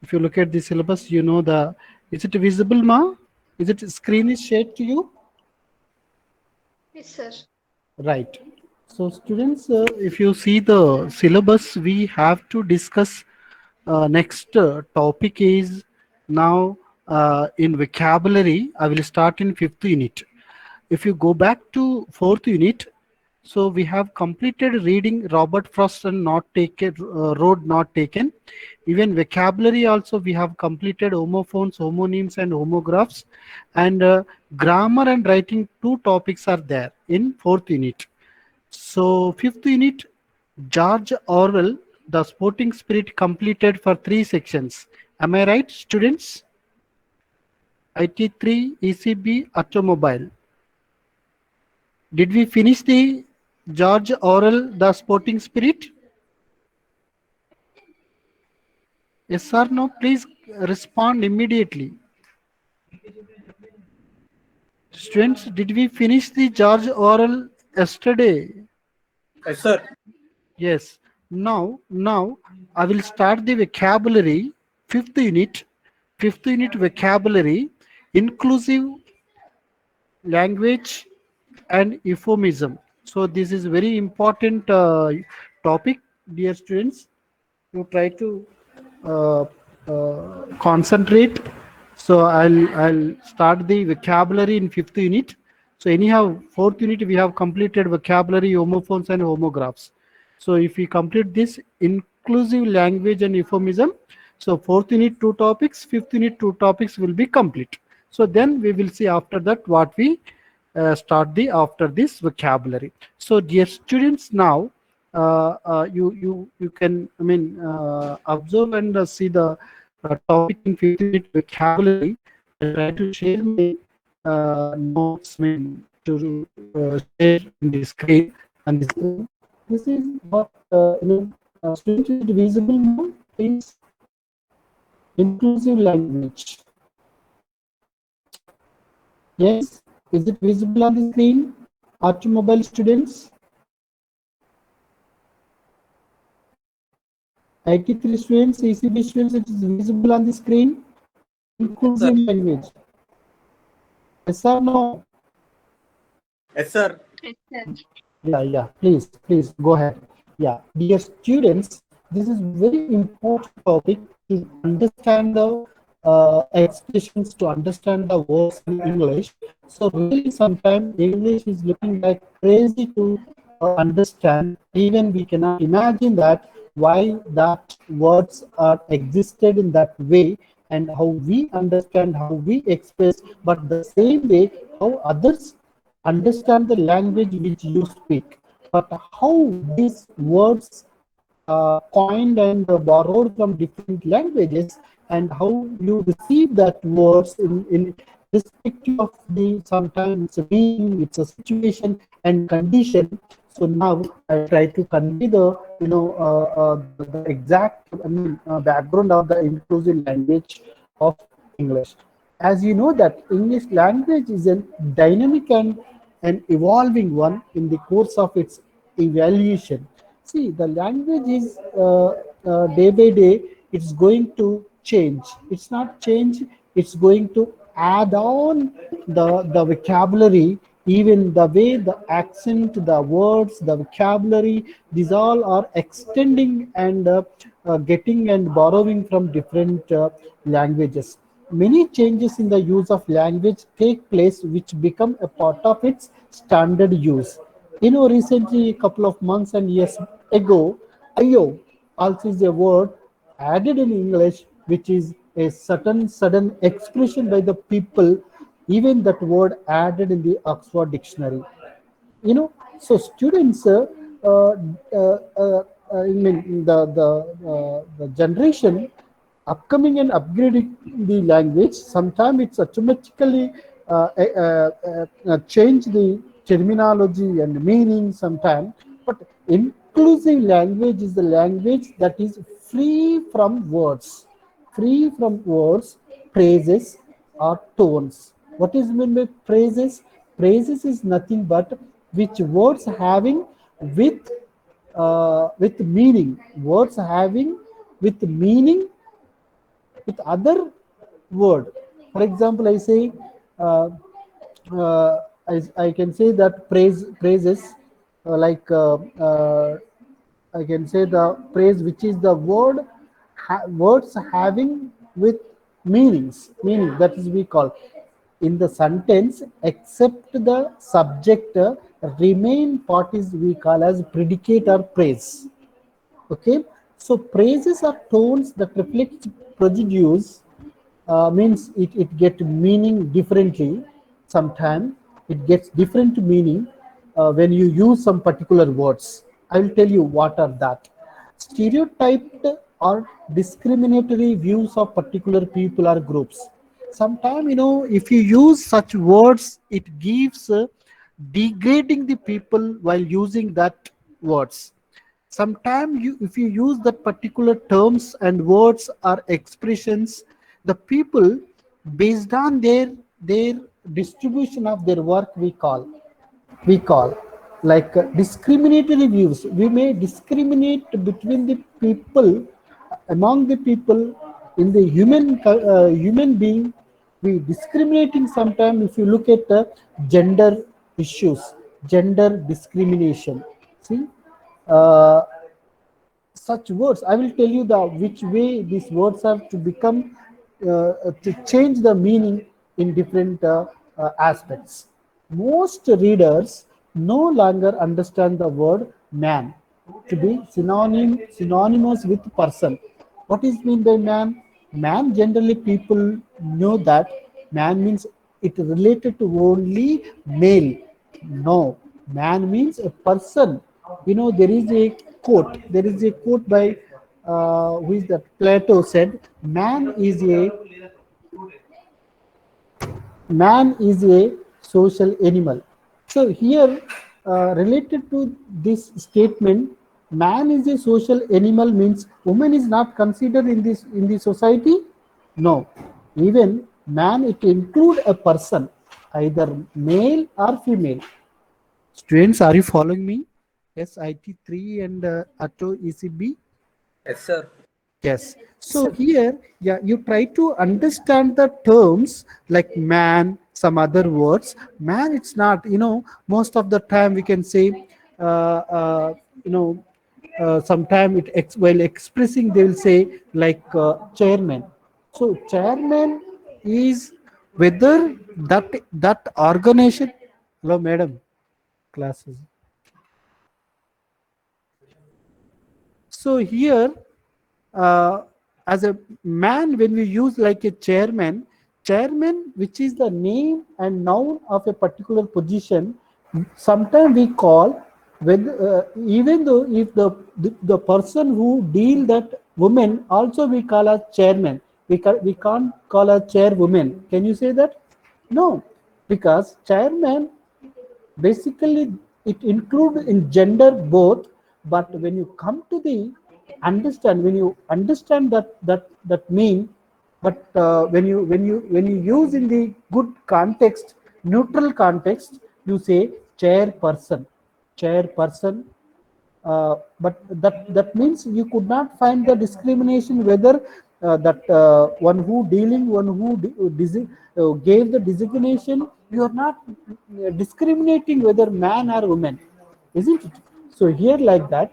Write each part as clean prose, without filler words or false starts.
If you look at the syllabus, you know the, is it visible, ma? Is it screen is shared to you? Yes, sir. Right. So students, if you see the syllabus, we have to discuss next topic is now in vocabulary. I will start in fifth unit. If you go back to fourth unit, so we have completed reading Robert Frost and not taken, road not taken. Even vocabulary also we have completed homophones, homonyms and homographs, and grammar and writing two topics are there in fourth unit. So fifth unit, George Orwell, The Sporting Spirit completed for three sections. Am I right, students? IT3, ECB, automobile. Did we finish the George Orwell, The Sporting Spirit? Yes or no? Please respond immediately. Students, did we finish the George Orwell yesterday? Yes, sir. Yes. Now I will start the vocabulary. Fifth unit. Fifth unit vocabulary, inclusive language and euphemism. So this is very important topic, dear students. You try to uh, concentrate. So I'll start the vocabulary in fifth unit. So anyhow, fourth unit we have completed vocabulary, homophones and homographs. So if we complete this inclusive language and euphemism, so fourth unit two topics, fifth unit two topics will be complete. So then we will see after that what we start the after this vocabulary. So dear students, now you can, I mean, observe and see the topic in fifth unit vocabulary. I'll try to share my notes, I mean, to share in the screen. And this is what students, is it visible now? Please, inclusive language. Yes, is it visible on the screen? Automobile students, 83 students, ECB students, it is visible on the screen. Inclusive language. Yes or no? Yes, sir. Yes, sir. Yeah. Please go ahead. Yeah, dear students, this is very important topic to understand the expressions, to understand the words in English. So really, sometimes English is looking like crazy to understand. Even we cannot imagine that why that words are existed in that way, and how we understand, how we express, but the same way how others understand the language which you speak. But how these words coined and borrowed from different languages, and how you receive that words in respective of the sometimes it's a meaning, it's a situation and condition. So now I try to convey the the exact, I mean, background of the inclusive language of English. As you know that English language is a dynamic and an evolving one in the course of its evaluation. See, the language is day by day, it's going to change. It's not change, it's going to add on the vocabulary, even the way the accent, the words, the vocabulary, these all are extending and getting and borrowing from different languages. Many changes in the use of language take place which become a part of its standard use. Recently, a couple of months and years ago, ayo also is a word added in English, which is a certain sudden expression by the people. Even that word added in the Oxford Dictionary. So students, uh, uh, uh, I mean, the generation upcoming and upgrading the language, sometimes it's automatically change the terminology and meaning sometime. But inclusive language is the language that is free from words, phrases, or tones. What is meant by phrases? Phrases is nothing but which words having with meaning. Words having with meaning with other word. For example, I say, uh, I can say that praises, like I can say the praise, which is the words having with meaning, that is we call in the sentence, except the subject remain part is we call as predicate or praise. Okay, so praises are tones that reflect prejudice, means it get meaning differently. Sometimes it gets different meaning when you use some particular words. I will tell you what are that. Stereotyped or discriminatory views of particular people or groups. Sometimes, if you use such words, it gives degrading the people while using that words. Sometimes if you use that particular terms and words or expressions, the people, based on their distribution of their work, we call like discriminatory views. We may discriminate between the people, among the people, in the human being. We discriminating sometimes. If you look at the gender issues, gender discrimination, see, uh, such words, I will tell you the which way these words have to become, to change the meaning in different aspects. Most readers no longer understand the word man to be synonymous with person. What is mean by man? Man, generally people know that man means it related to only male. No, man means a person. There is a quote. There is a quote by who is that? Plato said, Man is a social animal. So here, related to this statement, man is a social animal means woman is not considered in the society. No, even man, it include a person, either male or female. Students, are you following me? Yes, IT3 and Atto ECB. Yes, sir. Yes. So here, yeah, you try to understand the terms like man, some other words. Man, it's not, most of the time we can say, you know, sometime while expressing, they will say like chairman. So chairman is whether that organization. Hello, madam, classes. So here, uh, as a man, when we use like a chairman, which is the name and noun of a particular position, sometimes we call, even though if the person who deal that woman also we call as chairman, we can't call a chairwoman. Can you say that? No, because chairman basically it include in gender both, but when you come to the understand, when you understand that mean, but when you use in the good context, neutral context, you say chairperson. But that means you could not find the discrimination whether that one who dealing, one who gave the designation, you are not discriminating whether man or woman, isn't it? So here, like that,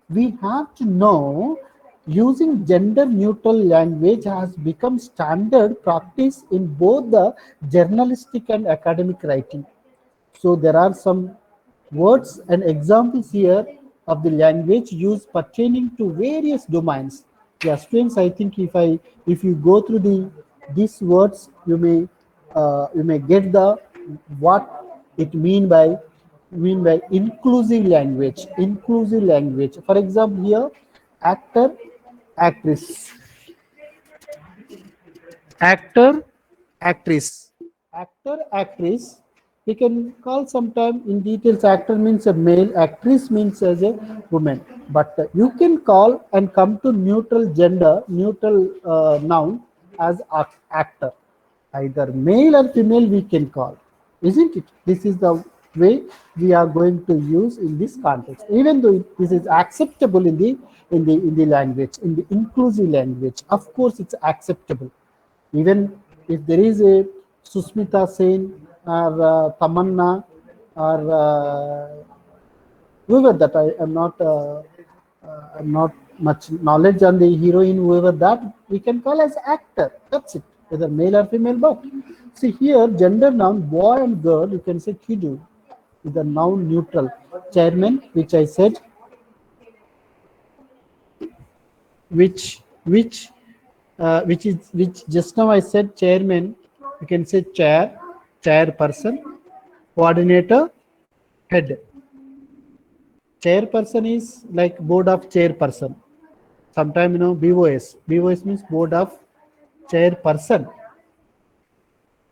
we have to know, using gender neutral language has become standard practice in both the journalistic and academic writing. So there are some words and examples here of the language used pertaining to various domains. Yeah, students, I think if you go through these words, you may get the what it mean by inclusive language. Inclusive language. For example, here, actor, actress, actor, actress, actor, actress. We can call sometime in details. Actor means a male, actress means as a woman. But you can call and come to neutral gender, neutral noun as actor. Either male or female we can call, isn't it? This is the way we are going to use in this context. Even though this is acceptable in the language, in the inclusive language, of course it's acceptable. Even if there is a Susmita Sen or Tamanna or whoever that I'm not much knowledge on the heroine, whoever that we can call as actor. That's it, whether male or female. But see here, gender noun, boy and girl, you can say kidu is the noun neutral. Chairman, which I said, which just now I said chairman, you can say chairperson, coordinator, head. Chairperson is like board of chairperson. Sometimes BOS. BOS means board of chairperson.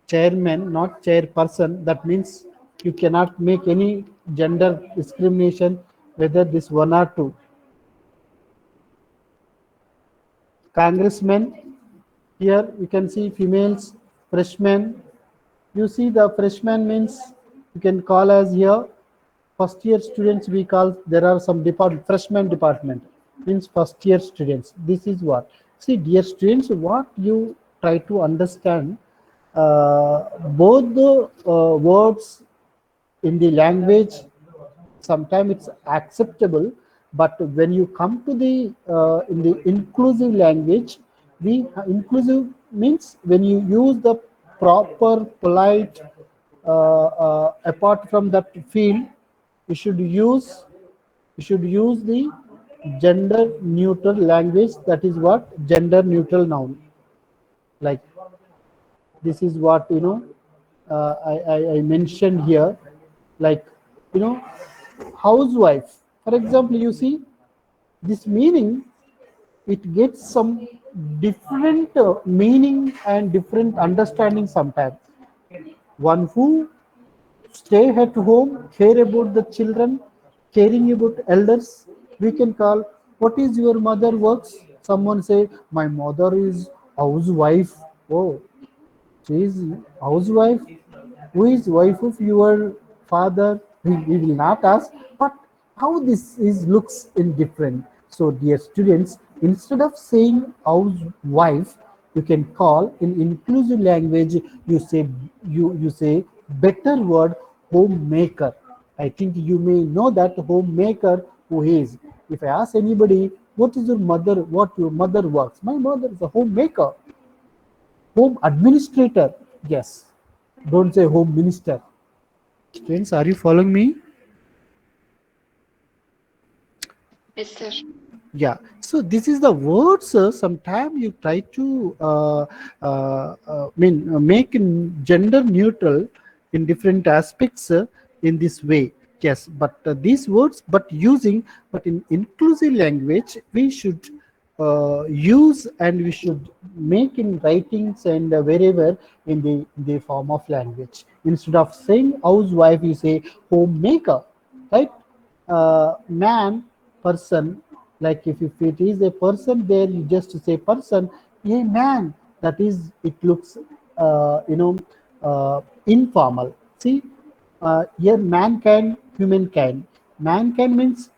Chairman, not chairperson. That means you cannot make any gender discrimination, whether this one or two. Congressman, here you can see females, freshmen. You see the freshman means you can call as here first year students. We call, there are some freshman department means first year students. This is what, see dear students, what you try to understand, both the words in the language, sometimes it's acceptable, but when you come to the in the inclusive language, we inclusive means when you use the proper polite, apart from that field, you should use the gender neutral language. That is what gender neutral noun. Like this is what I mentioned here, like housewife, for example. You see this meaning, it gets some different meaning and different understanding sometimes. One who stay at home, care about the children, caring about elders, we can call, what is your mother works? Someone say, my mother is housewife. Oh, she is housewife. Who is wife of your father? We will not ask, but how this is looks in different. So dear students, instead of saying housewife, you can call in inclusive language, you say better word, homemaker. I think you may know that homemaker who is. If I ask anybody, what is your mother, what your mother works? My mother is a homemaker. Home administrator. Yes. Don't say home minister. Students, are you following me? Yes, sir. Yeah. So this is the words. Sometimes you try to make gender neutral in different aspects in this way. Yes, but these words, but in inclusive language, we should use, and we should make in writings and wherever in the form of language. Instead of saying housewife, you say homemaker, right? Man, person, like if it is a person there, you just say person, a man, that is, it looks informal. See, here mankind, humankind. Mankind means,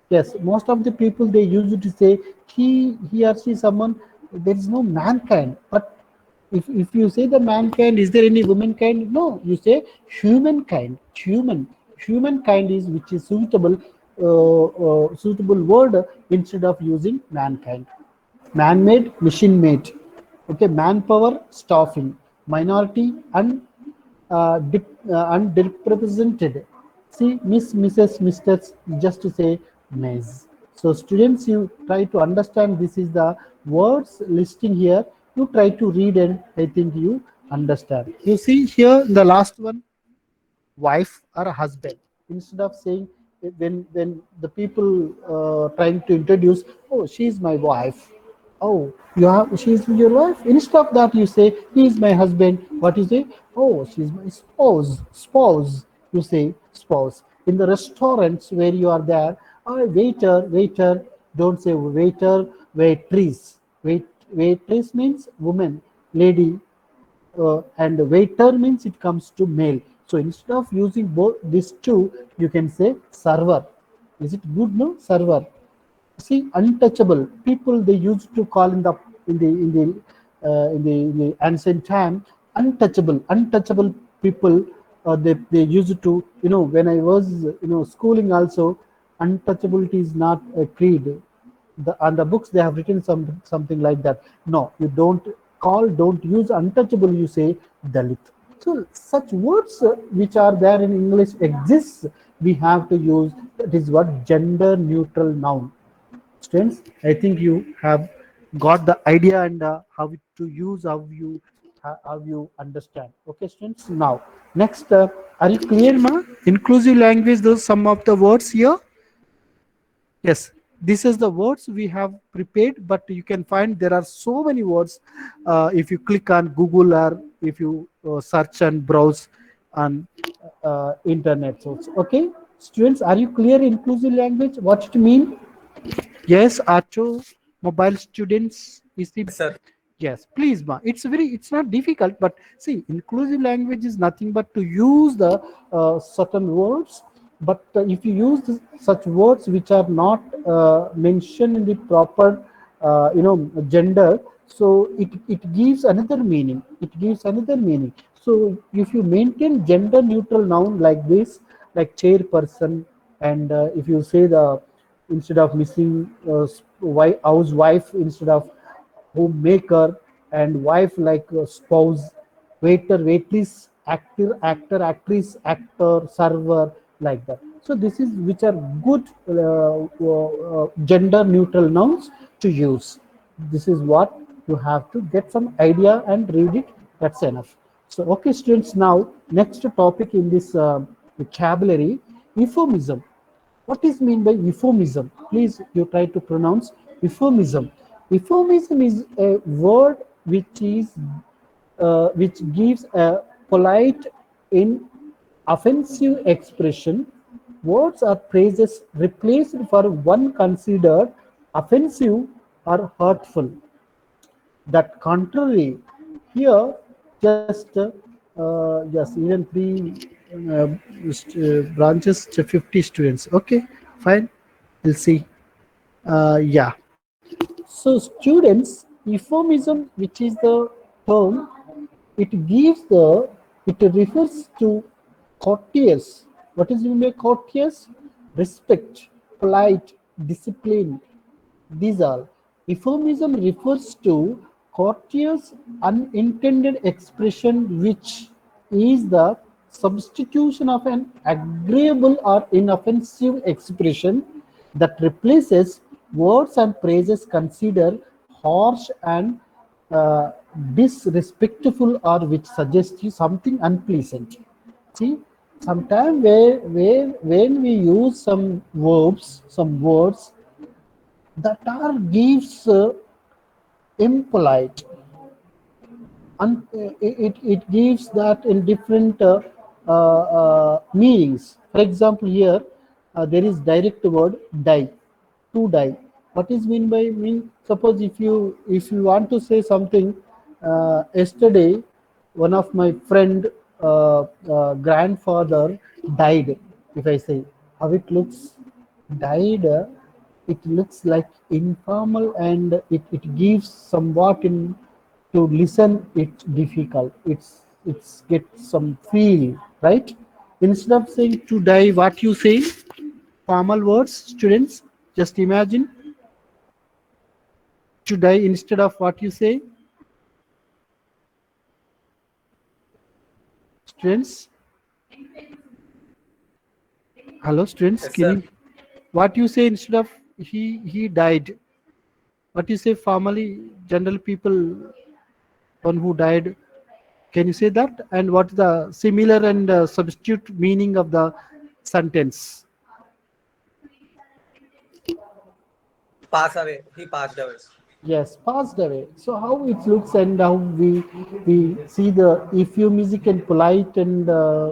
yes, most of the people they use to say he or she, someone. There is no mankind. But if you say the mankind, is there any womankind? No, you say humankind. Humankind is which is suitable word instead of using mankind. Man-made, machine-made. Okay, manpower, staffing, minority, underrepresented. See, Miss, Mrs, Mr, just to say Ms. So students, you try to understand, this is the words listing here. You try to read, and I think you understand. You see here the last one, wife or husband. Instead of saying, when the people trying to introduce, oh, she is my wife. Oh, she's your wife. Instead of that, you say he is my husband. What you say? Oh, she's my spouse. You say spouse. In the restaurants where you are there, oh, waiter. Don't say waiter, waitress. Waitress means woman, lady, and waiter means it comes to male. So instead of using both these two, you can say server. Is it good? No, server. See, untouchable people they used to call in the in the ancient time untouchable people. They used to, when I was schooling also, untouchability is not a creed. On the books they have written something like that. No, you don't use untouchable, you say Dalit. So such words which are there in English exists, we have to use. That is what gender neutral noun. Students, I think you have got the idea, and how to use, how you understand. Okay, students. Now, next, are you clear, ma? Inclusive language. Those some of the words here. Yes, this is the words we have prepared, but you can find there are so many words if you click on Google, or if you search and browse on internet. So, okay, students, are you clear? Inclusive language, what it mean? Yes, Acho, mobile students is the. Yes, sir. Yes, please, ma. It's not difficult, but see, inclusive language is nothing but to use the certain words. But if you use such words which are not mentioned in the proper, gender, so it gives another meaning. It gives another meaning. So if you maintain gender neutral noun like this, like chairperson, and if you say the instead of missing housewife, instead of homemaker, and wife like spouse, waiter, waitress, actor, actress, actor, server, like that. So this is which are good gender neutral nouns to use. This is what you have to get some idea and read it. That's enough. So okay, students. Now next topic in this vocabulary, euphemism. What is mean by euphemism? Please, you try to pronounce euphemism. Euphemism is a word which gives a polite in offensive expression. Words or phrases replaced for one considered offensive or hurtful. That contrary, here just yes, even three branches to 50 students. Okay, fine, we'll see. Yeah, so students, euphemism, which is the term, it gives the, it refers to courteous. What is mean by courteous? Respect, polite, discipline. These are. Euphemism refers to courteous unintended expression which is the substitution of an agreeable or inoffensive expression that replaces words and phrases considered harsh and uh, disrespectful, or which suggests you something unpleasant. See, sometimes when we use some verbs, some words that are gives impolite, and it gives that in different meanings. For example, here there is direct word die, to die. What is mean by mean? Suppose if you want to say something, yesterday one of my friend grandfather died. If I say how it looks, died, it looks like informal, and it gives somewhat in to listen it's difficult. It's get some feel, right? Instead of saying to die, what you say? Formal words, students. Just imagine, to die instead of what you say, students. Hello, students. Yes, Can sir. you, what you say instead of he died? What you say formally? General people, one who died. Can you say that? And what's the similar and substitute meaning of the sentence? Pass away. He passed away. Yes, passed away. So how it looks, and how we see the if you music and polite, and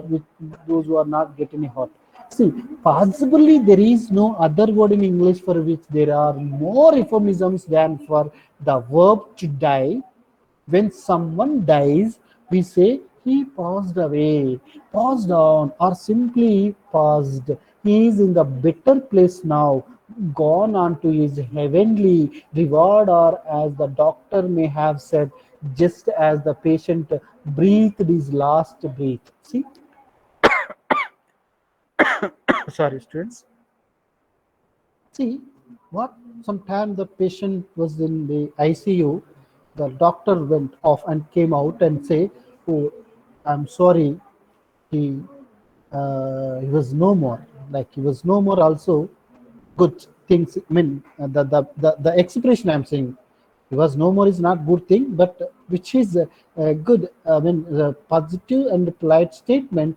with those who are not getting hot. See, possibly there is no other word in English for which there are more euphemisms than for the verb to die. When someone dies, we say He passed away, passed on, or simply passed. He is in the better place now, gone on to his heavenly reward, or as the doctor may have said, just as the patient breathed his last breath. See, sorry, students. See, what sometime the patient was in the ICU, the doctor went off and came out and say, "Oh, I'm sorry, he he was no more. Like he was no more. Also, good things. I mean, the expression I'm saying, he was no more is not good thing, but which is good. I mean, the positive and polite statement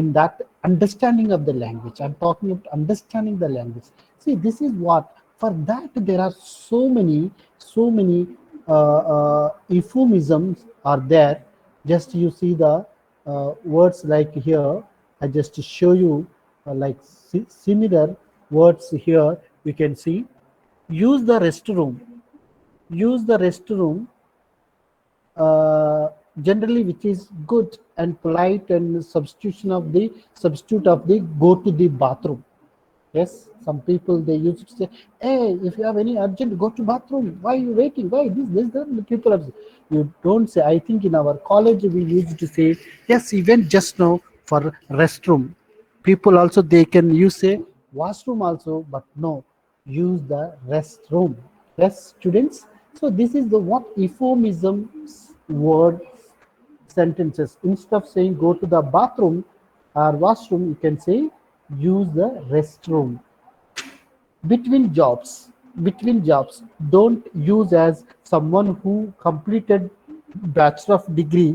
in that understanding of the language. I'm talking about understanding the language. See, this is what for that there are so many euphemisms are there. Just you see the words like here. I just show you like similar words here. You can see use the restroom. Use the restroom uh, generally, which is good and polite and substitute of the go to the bathroom. Yes, some people they used to say, "Hey, if you have any urgent, go to bathroom. Why are you waiting? Why this that?" The people are. You don't say. I think in our college we used to say, "Yes, even just now for restroom." People also they can use say washroom also, but no, use the restroom. Yes, students. So this is the what euphemisms word sentences. Instead of saying go to the bathroom or washroom, you can say use the restroom. Between jobs, don't use as someone who completed bachelor of degree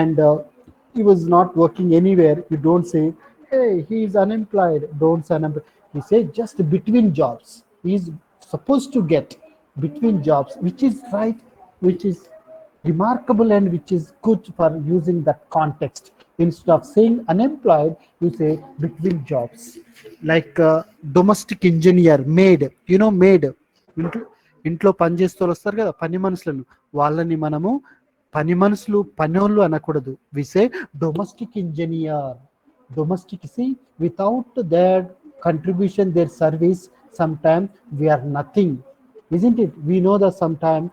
and he was not working anywhere. You don't say, hey, he is unemployed. Don't say unemployed. You say just between jobs. He is supposed to get between jobs, which is right, which is remarkable and which is good for using that context. Instead of saying unemployed, you say between jobs. Like domestic engineer, maid, maid. ఇంట్లో ఇంట్లో పని చేస్తూ వస్తారు కదా పని మనుషులను వాళ్ళని మనము పని మనుషులు పనోళ్ళు అనకూడదు విసే domestic engineer domestic see without their contribution their service sometime we are nothing, isn't it? We know that sometime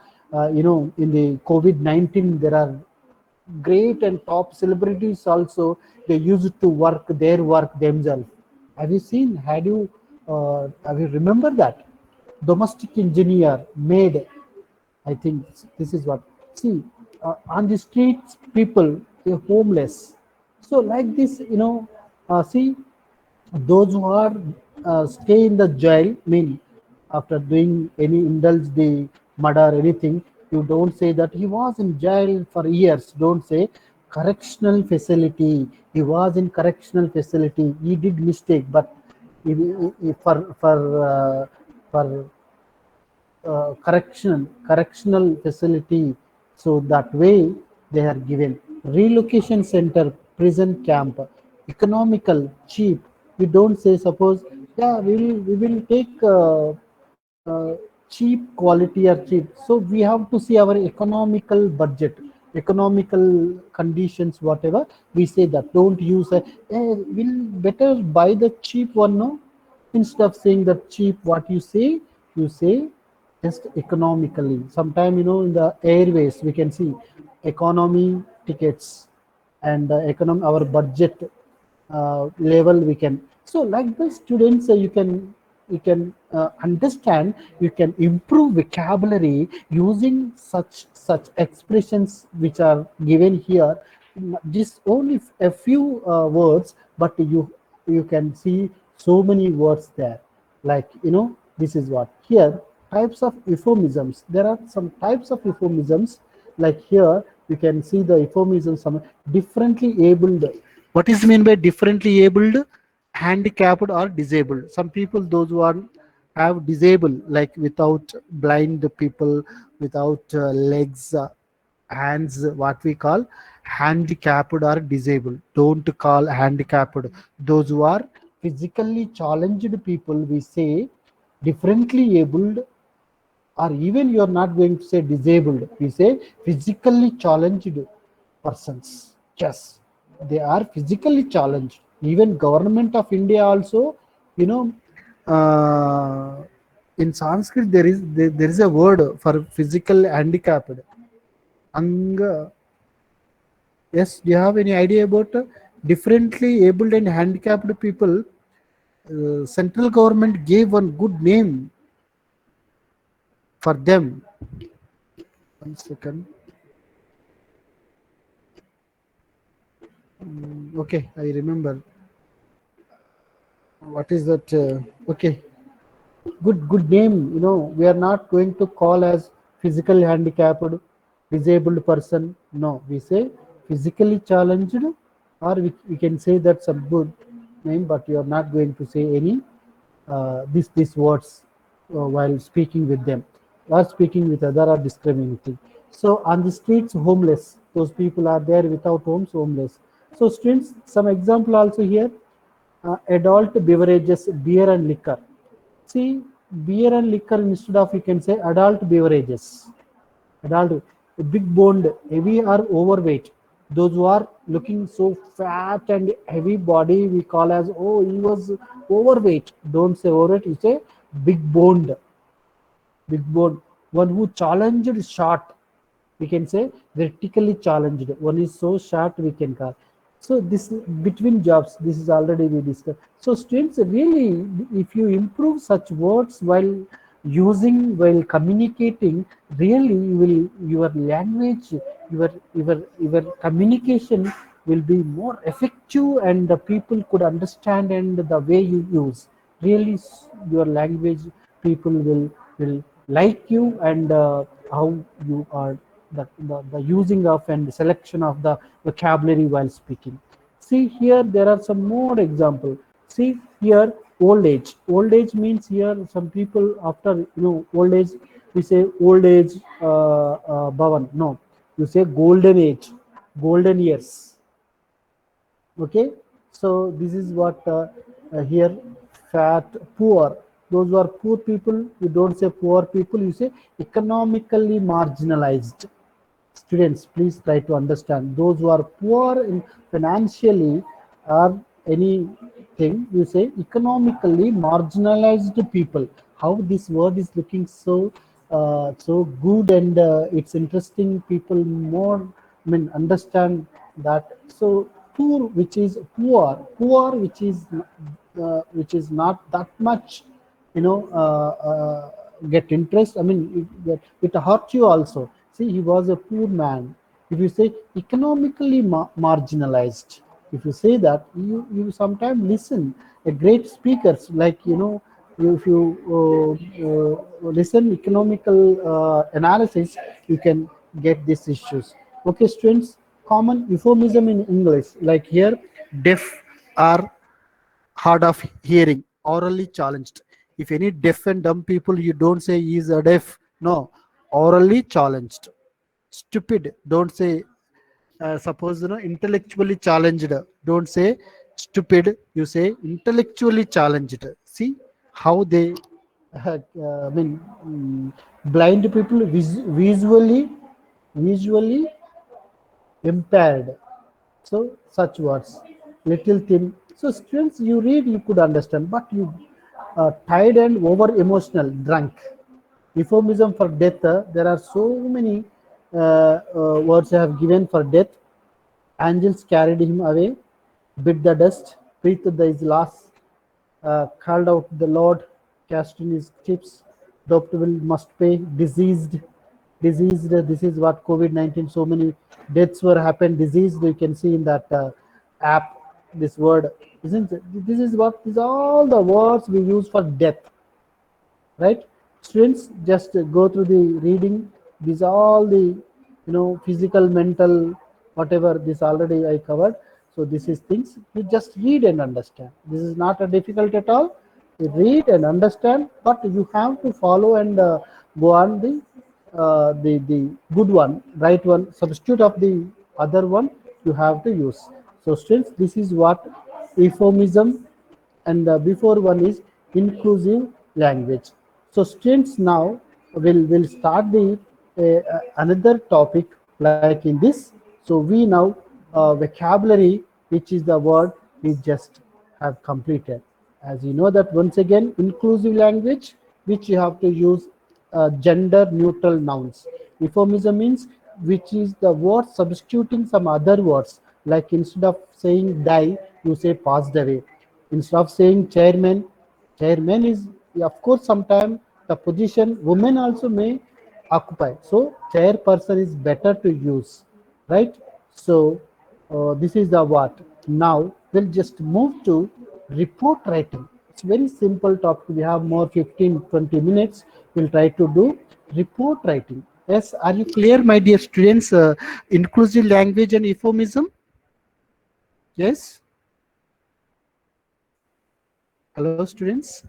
in the COVID-19 there are great and top celebrities also they used to work their work themselves. Have you seen? Have you remember that domestic engineer maid? I think this is what see on the streets people they're homeless. So like this, see those who are stay in the jail mean after doing any indulge the murder anything, you don't say that he was in jail for years. Don't say correctional facility. He was in correctional facility. He did mistake, but for correctional facility, so that way they are given relocation center, prison camp, economical, cheap. We don't say suppose yeah we will take cheap quality or cheap, so we have to see our economical budget, economical conditions, whatever we say that don't use we'll better buy the cheap one, no? Instead of saying that cheap, what you say just economically. Sometime in the airways we can see economy tickets and our budget level we can. So like the students you can understand, you can improve vocabulary using such expressions which are given here. Just only a few words, but you can see so many words there. Like this is what here types of euphemisms. There are some types of euphemisms. Like here you can see the euphemisms. Some differently abled. What is mean by differently abled? Handicapped or disabled. Some people those who are have disabled like without blind people, without legs, hands, what we call handicapped or disabled. Don't call handicapped those who are physically challenged people. We say differently abled, or even you are not going to say disabled, we say physically challenged persons. Yes, they are physically challenged. Even government of India also, you know, in Sanskrit there is a word for physical handicapped. Anga. Yes, do you have any idea about differently abled and handicapped people? Central government gave one good name for them. 1 second. Okay, I remember. What is that? Okay, good name. We are not going to call as physically handicapped, disabled person. No, we say physically challenged, or we can say that's a good name, but you are not going to say any these words while speaking with them or speaking with other or discriminating. So on the streets, homeless, those people are there without homes, homeless. So students, some example also here. Adult beverages, beer and liquor. See, beer and liquor instead of, you can say adult beverages. Adult, big boned, heavy or overweight. Those who are looking so fat and heavy body, we call as, oh, he was overweight. Don't say overweight, you say big boned. Big boned. One who challenged short, we can say vertically challenged. One is so short, we can call. So this between jobs, this is already we discussed. So students, really, if you improve such words while communicating, really you will, your language, your communication will be more effective, and the people could understand, and the way you use, really your language, people will like you, and how you are, the using of and selection of the vocabulary while speaking. See here, there are some more example. See here, old age. Old age means here some people after old age, we say old age bhavan. No, you say golden age, golden years. Okay, so this is what here, fat, poor. Those who are poor people, you don't say poor people, you say economically marginalized. Students, please try to understand. Those who are poor in financially or anything, you say economically marginalized people. How this word is looking so good, and it's interesting. People more, understand that. So poor, which is poor, which is not that much, get interest. It hurt you also. See, he was a poor man. If you say economically marginalized, if you say that, you sometimes listen a great speakers, like if you listen economical analysis, you can get these issues. Okay, students, common euphemism in English, like here, deaf are hard of hearing, orally challenged. If any deaf and dumb people, you don't say he is a deaf. No, orally challenged. Stupid, don't say. Suppose intellectually challenged, don't say stupid. You say intellectually challenged. See how they, blind people, visually impaired. So such words, little thin. So students, you read, you could understand, but you tired and over emotional, drunk. Euphemism for death. There are so many words I have given for death. Angels carried him away, bit the dust, breathed his last, called out the Lord, cast in his chips, doped will must pay, diseased. This is what COVID-19. So many deaths were happened. Diseased. You can see in that app. This word, isn't it? This is what is all the words we use for death, right? Students, just go through the reading. These are all the physical, mental, whatever. This already I covered. So this is things you just read and understand. This is not a difficult at all. You read and understand, but you have to follow and go on the good one, right one, substitute of the other one you have to use. So students, this is what euphemism, and before one is inclusive language. So students, now will start the another topic like in this. So we now vocabulary, which is the word we just have completed. As you know that once again, inclusive language, which you have to use gender neutral nouns. Euphemism means which is the word substituting some other words, like instead of saying die, you say passed away. Instead of saying chairman, chairman is, of course, sometimes the position women also may occupy. So chairperson is better to use, right? So this is the what. Now we'll just move to report writing. It's very simple topic. We have more 15-20 minutes. We'll try to do report writing. Yes, are you clear, my dear students? Inclusive language and euphemism. Yes. Hello, students.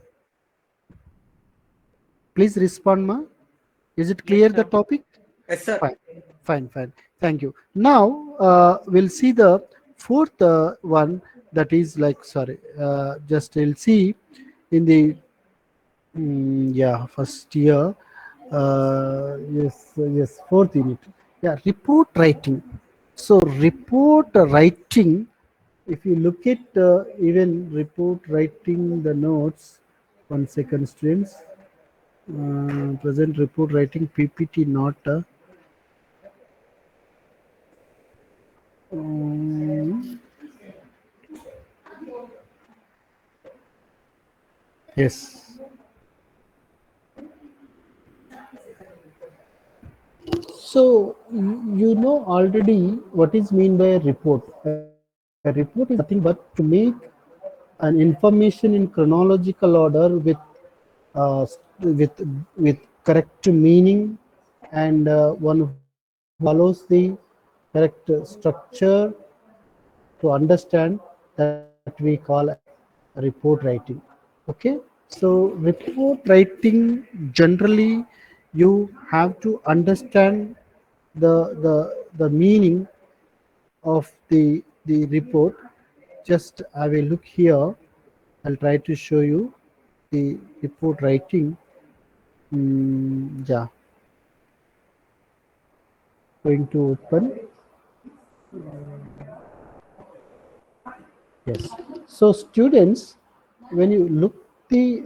Please respond, ma. Is it clear, the topic? Yes, sir. Fine, fine, fine. Thank you. Now we'll see the fourth one, that is like, sorry, just we'll see in the yeah, first year. Yes, yes, fourth unit. Yeah, report writing. So report writing, if you look at even report writing the notes, 1 second, students. Present report writing PPT, not yes. So you know already what is mean by a report. A report is nothing but to make an information in chronological order uh, with with correct meaning, and one who follows the correct structure to understand, that we call as report writing. Okay, so report writing, generally you have to understand the meaning of the report. Just I will look here. I'll try to show you the report writing. Yeah, going to open. Yes. So students, when you look the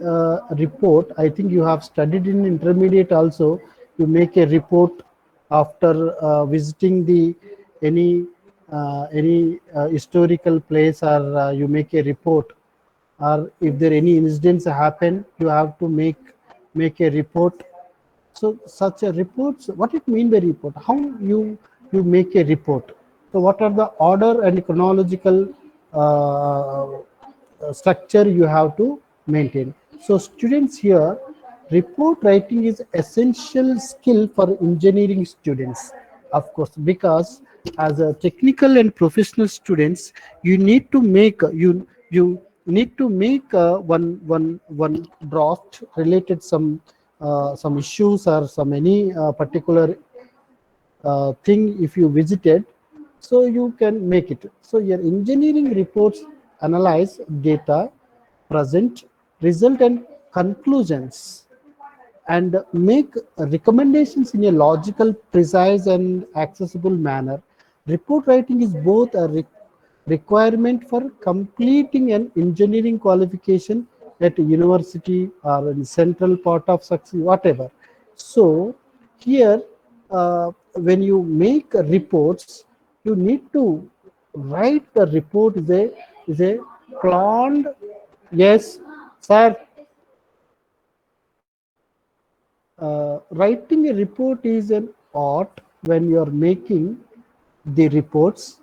report, I think you have studied in intermediate also. You make a report after visiting the any historical place, or you make a report, or if there any incidents happen, you have to make a report. So such a reports, what it mean by report? How you make a report? So what are the order and chronological structure you have to maintain? So students here, report writing is essential skill for engineering students, of course, because as a technical and professional students, you need to make you need to make one draft related some issues or some any particular thing if you visited, so you can make it. So your engineering reports analyze data, present result and conclusions, and make recommendations in a logical, precise and accessible manner. Report writing is both a requirement for completing an engineering qualification at a university or in central part of success, whatever. So here, when you make reports, you need to write the report is a planned. Yes, sir. Writing a report is an art. When you are making the reports,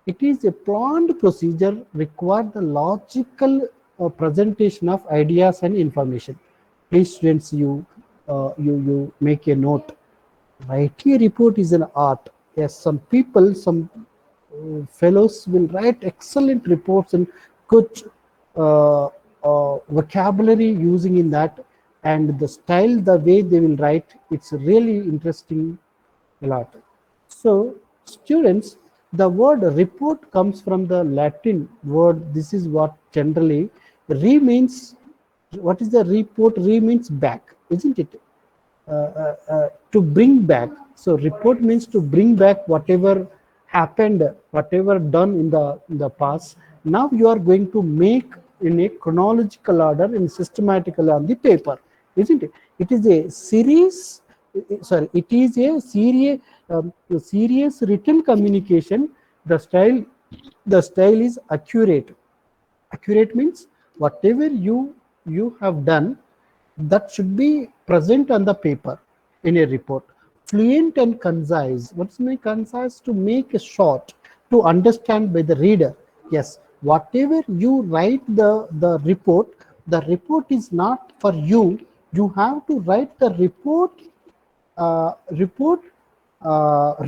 it is a planned procedure required the logical presentation of ideas and information. Please, students, you make a note. Writing a report is an art. Yes, some people, some fellows will write excellent reports and good vocabulary using in that, and the style, the way they will write, it's really interesting a lot. So students, the word report comes from the Latin word. This is what generally re means. What is the report? Re means back, isn't it? To bring back. So report means to bring back whatever happened, whatever done in the past, now you are going to make in a chronological order and systematically on the paper, isn't it? It is a series, sorry, it is a serious written communication. The style is accurate. Accurate means whatever you have done, that should be present on the paper in a report. Fluent and concise. What's my concise? To make a short, to understand by the reader. Yes, whatever you write the report is not for you. You have to write the report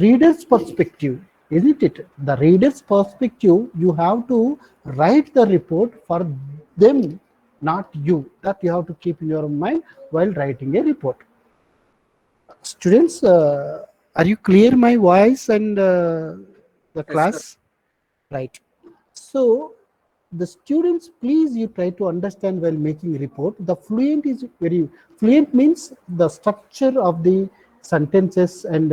reader's perspective, isn't it? The reader's perspective, you have to write the report for them, not you. That you have to keep in your mind while writing a report. Students, are you clear my voice and the Yes, sir. class? Right. So the students, please you try to understand while making report. The fluent is very fluent means the structure of the sentences and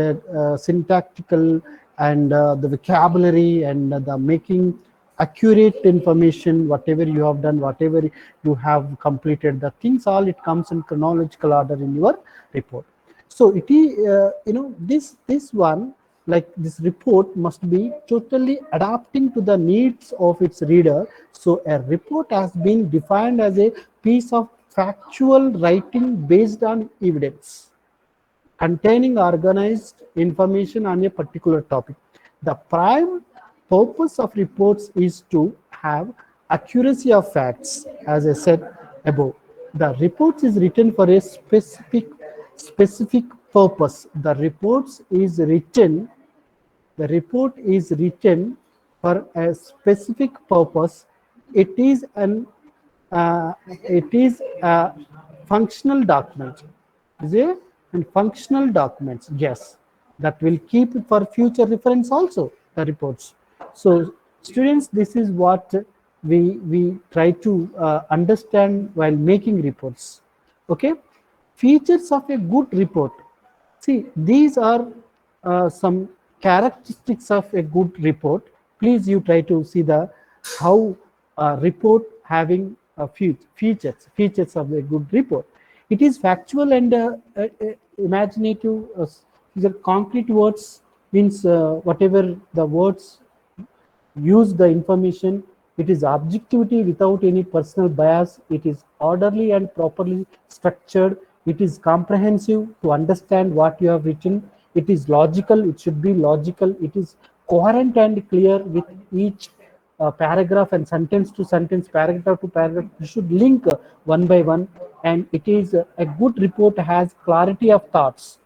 syntactical and the vocabulary and the making accurate information, whatever you have done, whatever you have completed, the things all it comes in chronological order in your report. So it is, this one, like this report must be totally adapting to the needs of its reader. So a report has been defined as a piece of factual writing based on evidence, containing organized information on a particular topic. The prime purpose of reports is to have accuracy of facts, as I said above. The reports is written for a specific purpose. The report is written for a specific purpose. It is a functional document. Is it? And functional documents, yes, that will keep it for future reference also, the reports. So students, this is what we try to understand while making reports. Okay, features of a good report. See, these are some characteristics of a good report. Please, you try to see the how a report having a features of a good report. It is factual and imaginative. These are concrete words, means whatever the words use the information. It is objectivity without any personal bias. It is orderly and properly structured. It is comprehensive to understand what you have written. It is logical. It should be logical. It is coherent and clear with each paragraph and sentence to sentence, paragraph to paragraph. You should link one by one. And it is a good report has clarity of thoughts.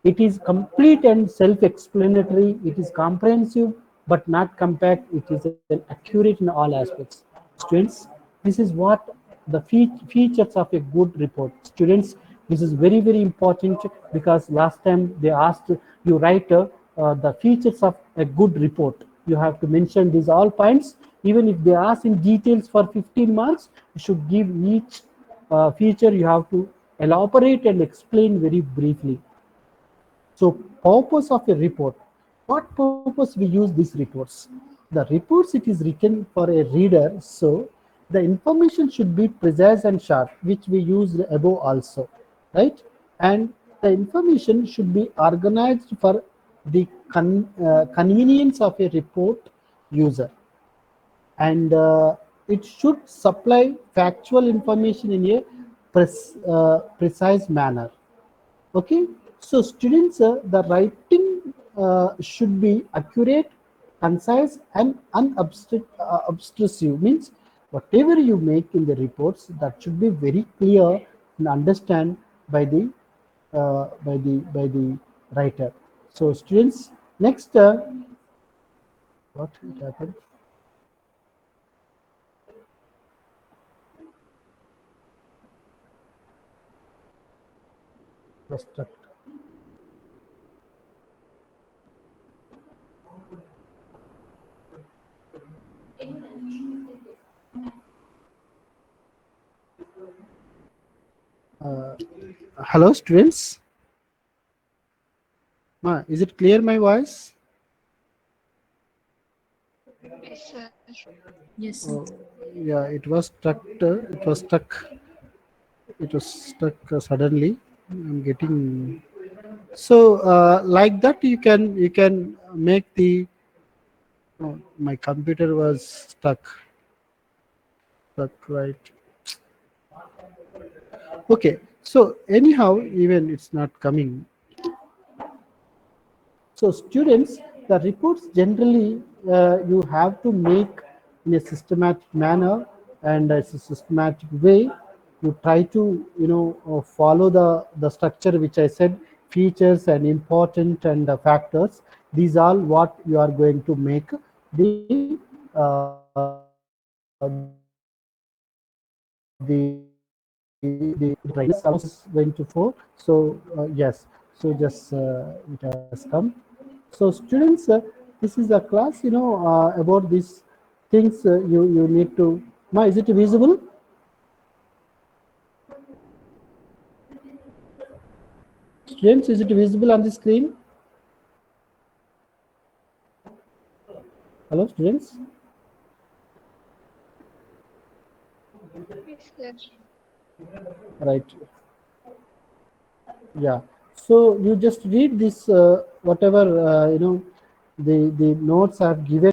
It is complete and self-explanatory. It is comprehensive but not compact. It is accurate in all aspects. Students, this is what the features of a good report. Students, this is very, very important because last time they asked you write the features of a good report. You have to mention these all points. Even if they ask in details for 15 marks, you should give each feature. You have to elaborate and explain very briefly. So purpose of a report. What purpose we use these reports? The reports, it is written for a reader, so the information should be precise and sharp, which we used above also, right? And the information should be organized for the convenience of a report user. And it should supply factual information in a precise manner. Okay, so students, the writing should be accurate, concise, and unobtrusive. Means whatever you make in the reports, that should be very clear and understand by the writer. So students, next, what happened? Construct. Hello, students. Is it clear my voice? Yes, sir. Yes, sir. Oh, yeah, it was stuck. It was stuck. It was stuck suddenly. I'm getting so like that. You can make the. Oh, my computer was stuck right. Okay. So anyhow, even it's not coming. So students, the reports generally you have to make in a systematic manner and as a systematic way. You try to follow the structure which I said, features and important and factors. These are what you are going to make the the this allows going to 4. So yes, so just it has come. So students, this is a class about these things. You need to. Ma, is it visible? Students, is it visible on the screen? Hello, students. Yes, sir. Right. Yeah. So you just read this whatever the notes I've given.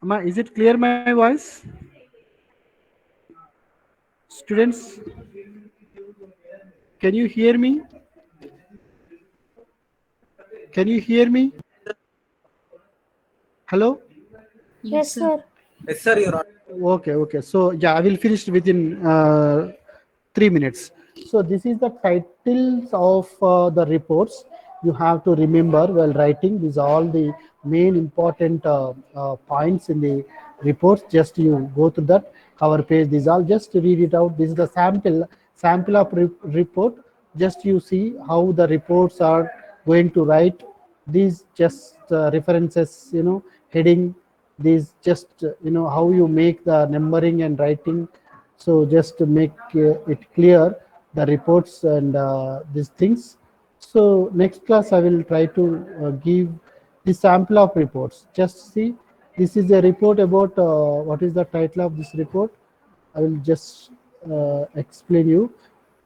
Ma, is it clear my voice? Students, can you hear me? Can you hear me? Hello? Yes, Yes, sir. sir. Yes, sir, you're on. Okay, okay. So yeah, I will finish within 3 minutes. So this is the titles of the reports you have to remember while writing. These are all the main important points in the reports. Just you go through that cover page. These all just read it out. This is the sample of report. Just you see how the reports are going to write. These just references, heading, these just how you make the numbering and writing. So just to make it clear, the reports and these things. So next class I will try to give the sample of reports. Just see, this is a report about what is the title of this report. I will just explain you.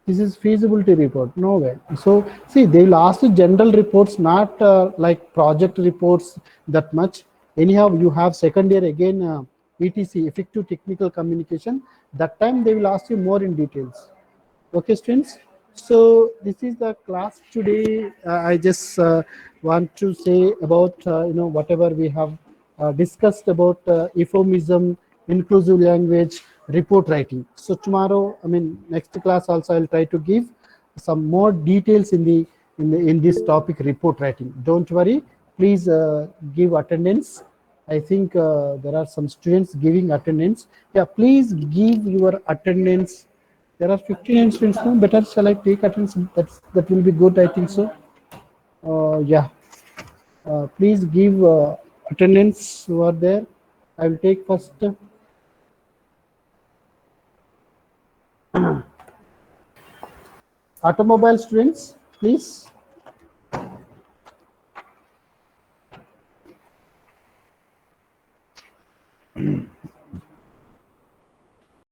This is feasibility report. No way. So see, they will ask you general reports, not like project reports that much. Anyhow, you have second year again, ETC, effective technical communication. That time they will ask you more in details. Okay, students. So this is the class today. I just want to say about whatever we have discussed about euphemism, inclusive language, report writing. So tomorrow, I mean next class also, I'll try to give some more details in this topic, report writing. Don't worry. Please give attendance. I think there are some students giving attendance. Yeah, please give your attendance. There are 59 students now. Better shall I take attendance? That will be good. I think so. Yeah. Please give attendance who are there. I will take first. Automobile students, please.